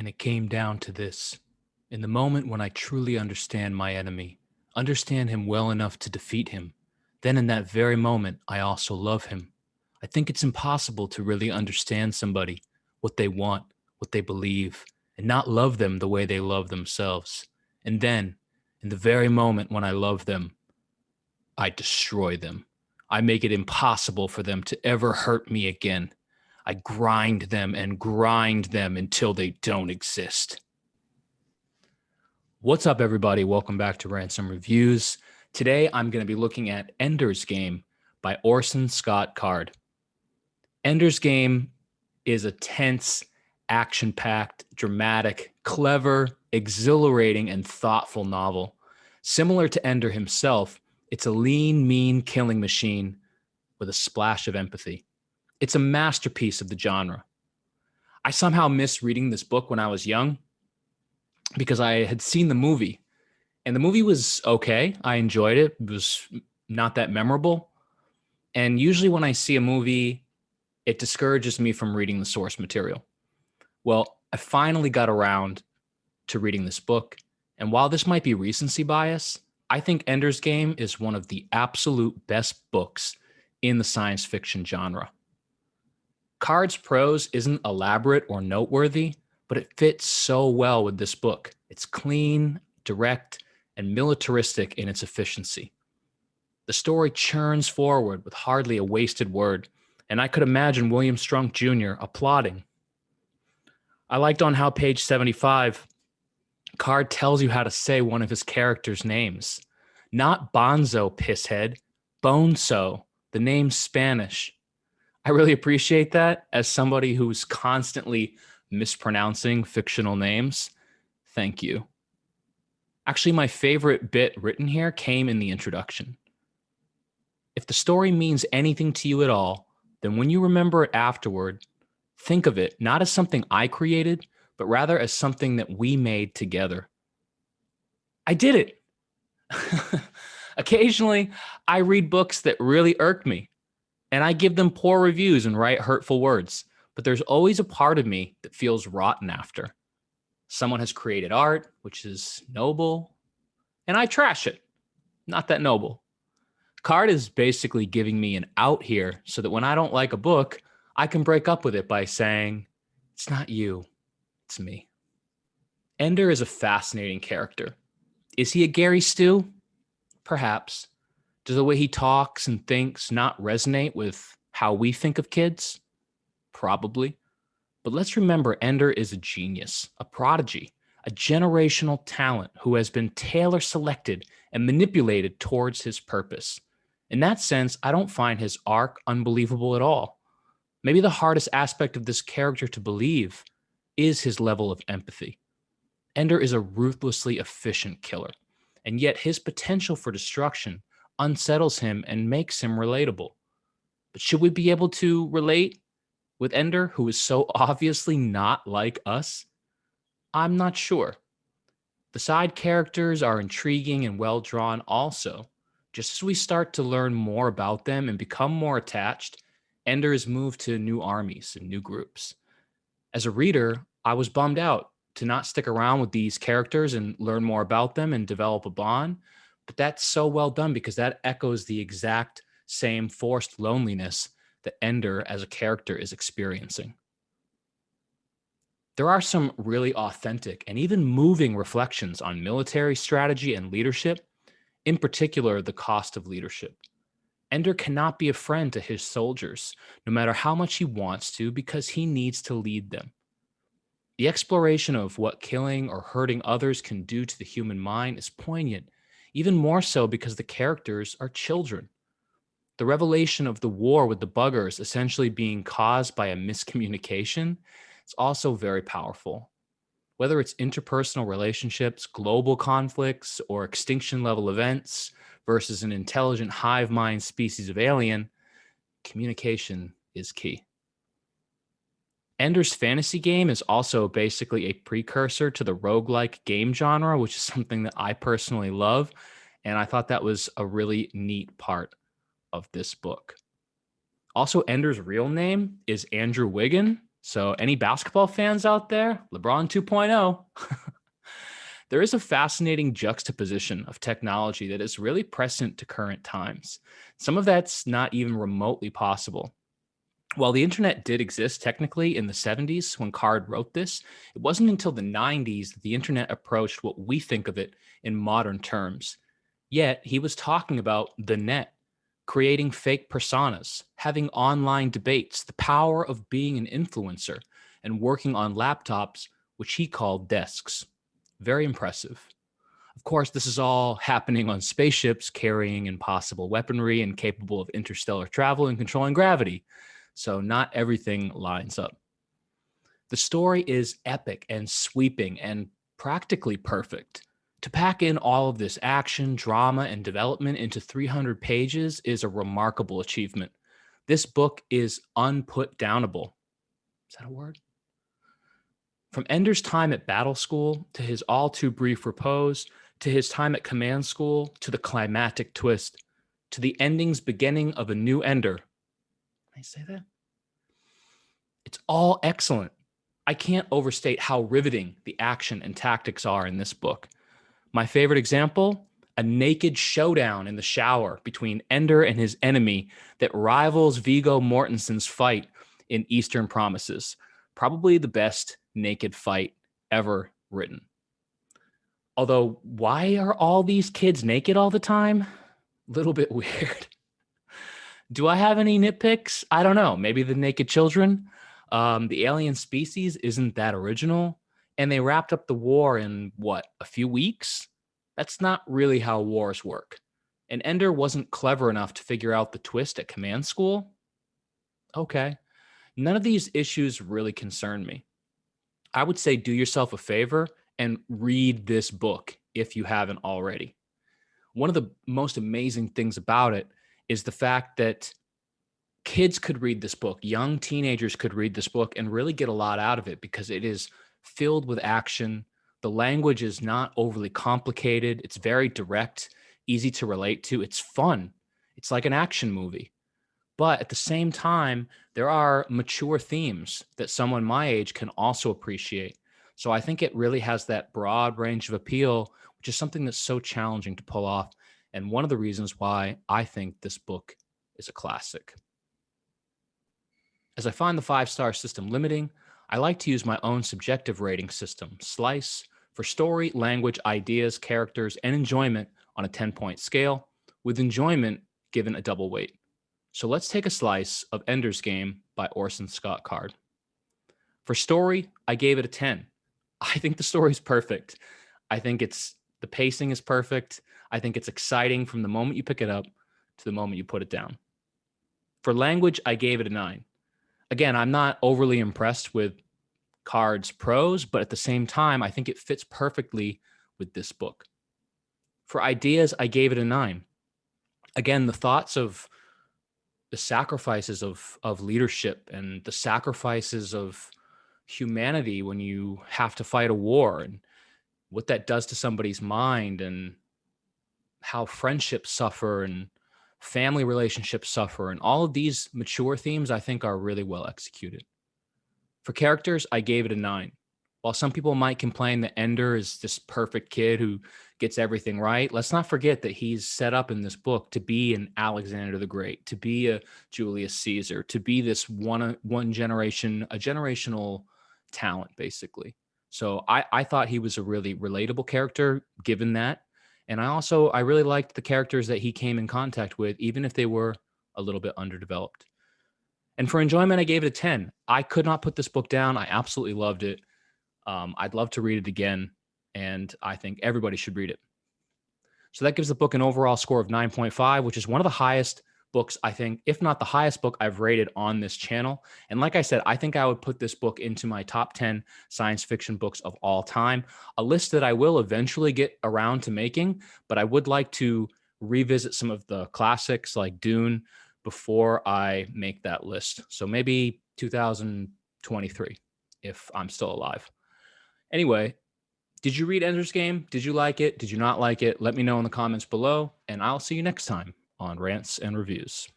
And it came down to this. In the moment when I truly understand my enemy, understand him well enough to defeat him, then in that very moment, I also love him. I think it's impossible to really understand somebody, what they want, what they believe, and not love them the way they love themselves. And then, in the very moment when I love them, I destroy them. I make it impossible for them to ever hurt me again. I grind them and grind them until they don't exist. What's up, everybody? Welcome back to Ransom Reviews. Today, I'm going to be looking at Ender's Game by Orson Scott Card. Ender's Game is a tense, action-packed, dramatic, clever, exhilarating, and thoughtful novel. Similar to Ender himself, it's a lean, mean killing machine with a splash of empathy. It's a masterpiece of the genre. I somehow missed reading this book when I was young because I had seen the movie, and the movie was okay. I enjoyed it. It was not that memorable. And usually when I see a movie, it discourages me from reading the source material. Well, I finally got around to reading this book. And while this might be recency bias, I think Ender's Game is one of the absolute best books in the science fiction genre. Card's prose isn't elaborate or noteworthy, but it fits so well with this book. It's clean, direct, and militaristic in its efficiency. The story churns forward with hardly a wasted word, and I could imagine William Strunk Jr. applauding. I liked on how page 75, Card tells you how to say one of his characters' names. Not Bonzo, pisshead, Bonso. The name's Spanish. I really appreciate that as somebody who's constantly mispronouncing fictional names. Thank you. Actually, my favorite bit written here came in the introduction. If the story means anything to you at all, then when you remember it afterward, think of it not as something I created, but rather as something that we made together. I did it. Occasionally, I read books that really irk me, and I give them poor reviews and write hurtful words, but there's always a part of me that feels rotten after. Someone has created art, which is noble, and I trash it. Not that noble. Card is basically giving me an out here so that when I don't like a book, I can break up with it by saying, it's not you, it's me. Ender is a fascinating character. Is he a Gary Stu? Perhaps. Does the way he talks and thinks not resonate with how we think of kids? Probably. But let's remember Ender is a genius, a prodigy, a generational talent who has been tailor-selected and manipulated towards his purpose. In that sense, I don't find his arc unbelievable at all. Maybe the hardest aspect of this character to believe is his level of empathy. Ender is a ruthlessly efficient killer, and yet his potential for destruction unsettles him and makes him relatable. But should we be able to relate with Ender, who is so obviously not like us? I'm not sure. The side characters are intriguing and well drawn also. Just as we start to learn more about them and become more attached, Ender is moved to new armies and new groups. As a reader, I was bummed out to not stick around with these characters and learn more about them and develop a bond. But that's so well done because that echoes the exact same forced loneliness that Ender as a character is experiencing. There are some really authentic and even moving reflections on military strategy and leadership, in particular, the cost of leadership. Ender cannot be a friend to his soldiers, no matter how much he wants to, because he needs to lead them. The exploration of what killing or hurting others can do to the human mind is poignant, even more so because the characters are children. The revelation of the war with the buggers essentially being caused by a miscommunication is also very powerful. Whether it's interpersonal relationships, global conflicts, or extinction level events versus an intelligent hive mind species of alien, communication is key. Ender's Fantasy Game is also basically a precursor to the roguelike game genre, which is something that I personally love. And I thought that was a really neat part of this book. Also, Ender's real name is Andrew Wiggin, So, any basketball fans out there? LeBron 2.0. There is a fascinating juxtaposition of technology that is really prescient to current times. Some of that's not even remotely possible. While the internet did exist technically in the 70s when Card wrote this, it wasn't until the 90s that the internet approached what we think of it in modern terms. Yet, he was talking about the net, creating fake personas, having online debates, the power of being an influencer, and working on laptops, which he called desks. Very impressive. Of course, this is all happening on spaceships carrying impossible weaponry and capable of interstellar travel and controlling gravity. So, not everything lines up. The story is epic and sweeping and practically perfect. To pack in all of this action, drama, and development into 300 pages is a remarkable achievement. This book is unputdownable. Is that a word? From Ender's time at battle school to his all too brief repose, to his time at command school, to the climactic twist, to the ending's beginning of a new Ender. Can I say that? It's all excellent. I can't overstate how riveting the action and tactics are in this book. My favorite example, a naked showdown in the shower between Ender and his enemy that rivals Viggo Mortensen's fight in Eastern Promises. Probably the best naked fight ever written. Although, why are all these kids naked all the time? Little bit weird. Do I have any nitpicks? I don't know. Maybe the naked children. The alien species isn't that original. And they wrapped up the war in what, a few weeks? That's not really how wars work. And Ender wasn't clever enough to figure out the twist at command school? Okay. None of these issues really concern me. I would say do yourself a favor and read this book if you haven't already. One of the most amazing things about it is the fact that kids could read this book, young teenagers could read this book and really get a lot out of it because it is filled with action. The language is not overly complicated. It's very direct, easy to relate to. It's fun. It's like an action movie. But at the same time, there are mature themes that someone my age can also appreciate. So I think it really has that broad range of appeal, which is something that's so challenging to pull off. And one of the reasons why I think this book is a classic. As I find the 5-star system limiting, I like to use my own subjective rating system, SLICE, for story, language, ideas, characters, and enjoyment on a 10-point scale, with enjoyment given a double weight. So let's take a slice of Ender's Game by Orson Scott Card. For story, I gave it a 10. I think the story is perfect. I think the pacing is perfect. I think it's exciting from the moment you pick it up to the moment you put it down. For language, I gave it a 9. Again, I'm not overly impressed with Card's prose, but at the same time, I think it fits perfectly with this book. For ideas, I gave it a 9. Again, the thoughts of the sacrifices of leadership and the sacrifices of humanity when you have to fight a war and what that does to somebody's mind and how friendships suffer and family relationships suffer and all of these mature themes I think are really well executed. For characters, I gave it a 9. While some people might complain that Ender is this perfect kid who gets everything right, let's not forget that he's set up in this book to be an Alexander the Great, to be a Julius Caesar, to be this one generation, a generational talent, basically. So I thought he was a really relatable character, given that. And I really liked the characters that he came in contact with, even if they were a little bit underdeveloped. And for enjoyment, I gave it a 10. I could not put this book down. I absolutely loved it. I'd love to read it again, and I think everybody should read it. So that gives the book an overall score of 9.5, which is one of the highest books, I think, if not the highest book I've rated on this channel. And like I said, I think I would put this book into my top 10 science fiction books of all time, a list that I will eventually get around to making, but I would like to revisit some of the classics like Dune before I make that list. So maybe 2023, if I'm still alive. Anyway, did you read Ender's Game? Did you like it? Did you not like it? Let me know in the comments below, and I'll see you next time on Rants and Reviews.